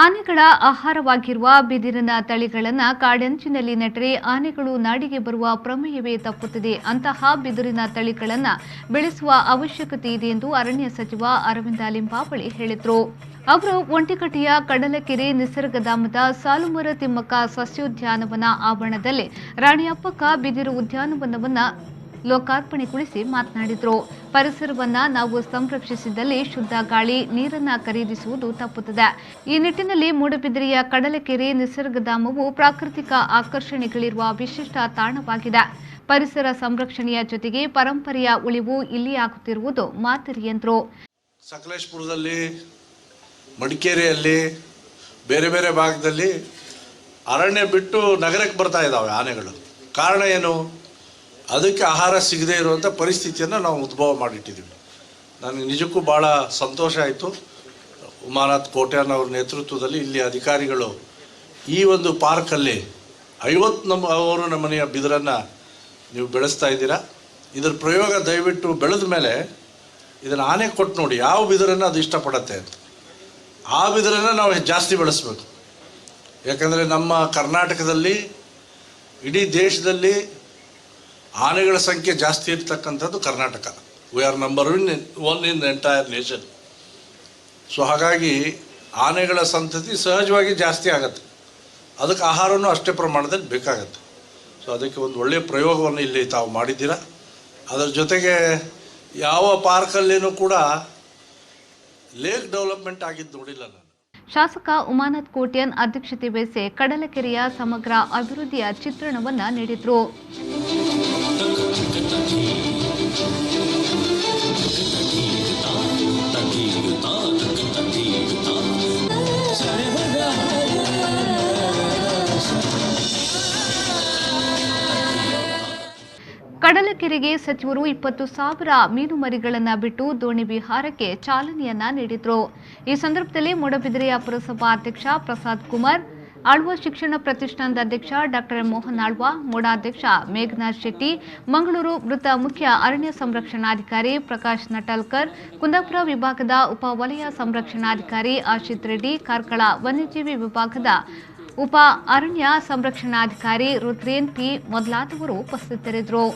ಆನೆಗಳ ಆಹಾರವಾಗಿರುವ ಬಿದಿರಿನ ತಳಿಗಳನ್ನು ಕಾಡಂಚಿನಲ್ಲಿ ನೆಟ್ಟರೆ ಆನೆಗಳು ನಾಡಿಗೆ ಬರುವ ಪ್ರಮೇಯವೇ ತಪ್ಪುತ್ತದೆ. ಅಂತಹ ಬಿದಿರಿನ ತಳಿಗಳನ್ನು ಬೆಳೆಸುವ ಅವಶ್ಯಕತೆ ಇದೆ ಎಂದು ಅರಣ್ಯ ಸಚಿವ ಅರವಿಂದ ಲಿಂಬಾವಳಿ ಹೇಳಿದರು. ಅವರು ಒಂಟಿಕಟ್ಟಿಯ ಕಡಲಕೆರೆ ನಿಸರ್ಗಧಾಮದ ಸಾಲುಮರ ತಿಮ್ಮಕ್ಕ ಸಸ್ಯೋದ್ಯಾನವನ ಆವರಣದಲ್ಲಿ ರಾಣಿಯಪ್ಪಕ್ಕ ಬಿದಿರು ಉದ್ಯಾನವನವನ್ನು ಲೋಕಾರ್ಪಣೆಗೊಳಿಸಿ ಮಾತನಾಡಿದರು. ಪರಿಸರವನ್ನ ನಾವು ಸಂರಕ್ಷಿಸಿದಲ್ಲಿ ಶುದ್ಧ ಗಾಳಿ, ನೀರನ್ನ ಖರೀದಿಸುವುದು ತಪ್ಪುತ್ತದೆ. ಈ ನಿಟ್ಟಿನಲ್ಲಿ ಮೂಡಬಿದಿರೆಯ ಕಡಲಕೆರೆ ನಿಸರ್ಗಧಾಮವು ಪ್ರಾಕೃತಿಕ ಆಕರ್ಷಣೆಗಳಿರುವ ವಿಶಿಷ್ಟ ತಾಣವಾಗಿದೆ. ಪರಿಸರ ಸಂರಕ್ಷಣೆಯ ಜೊತೆಗೆ ಪರಂಪರೆಯ ಉಳಿವು ಇಲ್ಲಿ ಆಗುತ್ತಿರುವುದು ಮಾದರಿ ಎಂದರು. ಸಕಲೇಶಪುರದಲ್ಲಿ, ಮಡಿಕೇರಿಯಲ್ಲಿ, ಬೇರೆ ಬೇರೆ ಭಾಗದಲ್ಲಿ ಅರಣ್ಯ ಬಿಟ್ಟು ನಗರಕ್ಕೆ ಬರ್ತಾ ಇದ್ದಾವೆ ಆನೆಗಳು. ಕಾರಣ ಏನು? ಅದಕ್ಕೆ ಆಹಾರ ಸಿಗದೇ ಇರುವಂಥ ಪರಿಸ್ಥಿತಿಯನ್ನು ನಾವು ಉದ್ಭವ ಮಾಡಿಟ್ಟಿದ್ದೀವಿ. ನನಗೆ ನಿಜಕ್ಕೂ ಭಾಳ ಸಂತೋಷ ಆಯಿತು. ಉಮಾನಾಥ್ ಕೋಟ್ಯಾನ್ ಅವ್ರ ನೇತೃತ್ವದಲ್ಲಿ ಇಲ್ಲಿ ಅಧಿಕಾರಿಗಳು ಈ ಒಂದು ಪಾರ್ಕಲ್ಲಿ 50 ನಮೂನೆಯ ಬಿದಿರನ್ನು ನೀವು ಬೆಳೆಸ್ತಾ ಇದ್ದೀರಾ. ಇದರ ಪ್ರಯೋಗ ದಯವಿಟ್ಟು ಬೆಳೆದ ಮೇಲೆ ಇದನ್ನು ಆನೆ ಕೊಟ್ಟು ನೋಡಿ ಯಾವ ಬಿದಿರನ್ನು ಅದು ಇಷ್ಟಪಡುತ್ತೆ ಅಂತ. ಆ ಬಿದಿರನ್ನು ನಾವು ಜಾಸ್ತಿ ಬೆಳೆಸಬೇಕು. ಯಾಕಂದರೆ ನಮ್ಮ ಕರ್ನಾಟಕದಲ್ಲಿ, ಇಡೀ ದೇಶದಲ್ಲಿ ಆನೆಗಳ ಸಂಖ್ಯೆ ಜಾಸ್ತಿ ಇರ್ತಕ್ಕಂಥದ್ದು Karnataka. We are number 1 in the entire nation. So ಹಾಗಾಗಿ ಆನೆಗಳ ಸಂತತಿ ಸಹಜವಾಗಿ ಜಾಸ್ತಿ ಆಗುತ್ತೆ. ಅದಕ್ಕೆ ಆಹಾರನೂ ಅಷ್ಟೇ ಪ್ರಮಾಣದಲ್ಲಿ ಬೇಕಾಗತ್ತೆ. ಸೊ ಅದಕ್ಕೆ ಒಂದು ಒಳ್ಳೆಯ ಪ್ರಯೋಗವನ್ನು ಇಲ್ಲಿ ತಾವು ಮಾಡಿದ್ದೀರಾ. ಅದರ ಜೊತೆಗೆ ಯಾವ ಪಾರ್ಕಲ್ಲಿನೂ ಕೂಡ ಲೇಕ್ ಡೆವಲಪ್ಮೆಂಟ್ ಆಗಿದ್ದು ನೋಡಿಲ್ಲ ನಾನು. ಶಾಸಕ ಉಮಾನಾಥ್ ಕೋಟ್ಯಾನ್ ಅಧ್ಯಕ್ಷತೆ ವಹಿಸಿ ಕಡಲಕೆರೆಯ ಸಮಗ್ರ ಅಭಿವೃದ್ಧಿಯ ಚಿತ್ರಣವನ್ನು ನೀಡಿದರು. ಕಡಲಕೆರೆಗೆ ಸಚಿವರು 20,000 ಮೀನುಮರಿಗಳನ್ನು ಬಿಟ್ಟು ದೋಣಿ ವಿಹಾರಕ್ಕೆ ಚಾಲನೆಯನ್ನ ನೀಡಿದರು. ಈ ಸಂದರ್ಭದಲ್ಲಿ ಮೂಡಬಿದಿರೆಯ ಪುರಸಭಾ ಅಧ್ಯಕ್ಷ ಪ್ರಸಾದ್ ಕುಮಾರ್, ಆಳ್ವ ಶಿಕ್ಷಣ ಪ್ರತಿಷ್ಠಾನದ ಅಧ್ಯಕ್ಷ ಡಾಕ್ಟರ್ ಮೋಹನ್ ಆಳ್ವ, ಮೂಡಾಧ್ಯಕ್ಷ ಮೇಘನಾಥ್ ಶೆಟ್ಟಿ, ಮಂಗಳೂರು ವೃತ್ತ ಮುಖ್ಯ ಅರಣ್ಯ ಸಂರಕ್ಷಣಾಧಿಕಾರಿ ಪ್ರಕಾಶ್ ನಟಲ್ಕರ್, ಕುಂದಾಪುರ ವಿಭಾಗದ ಉಪ ವಲಯ ಸಂರಕ್ಷಣಾಧಿಕಾರಿ ಆಶಿತ್ ರೆಡ್ಡಿ, ಕಾರ್ಕಳ ವನ್ಯಜೀವಿ ವಿಭಾಗದ ಉಪ ಅರಣ್ಯ ಸಂರಕ್ಷಣಾಧಿಕಾರಿ ರುದ್ರೇನ್ ಪಿ ಮೊದಲಾದವರು ಉಪಸ್ಥಿತರಿದ್ದರು.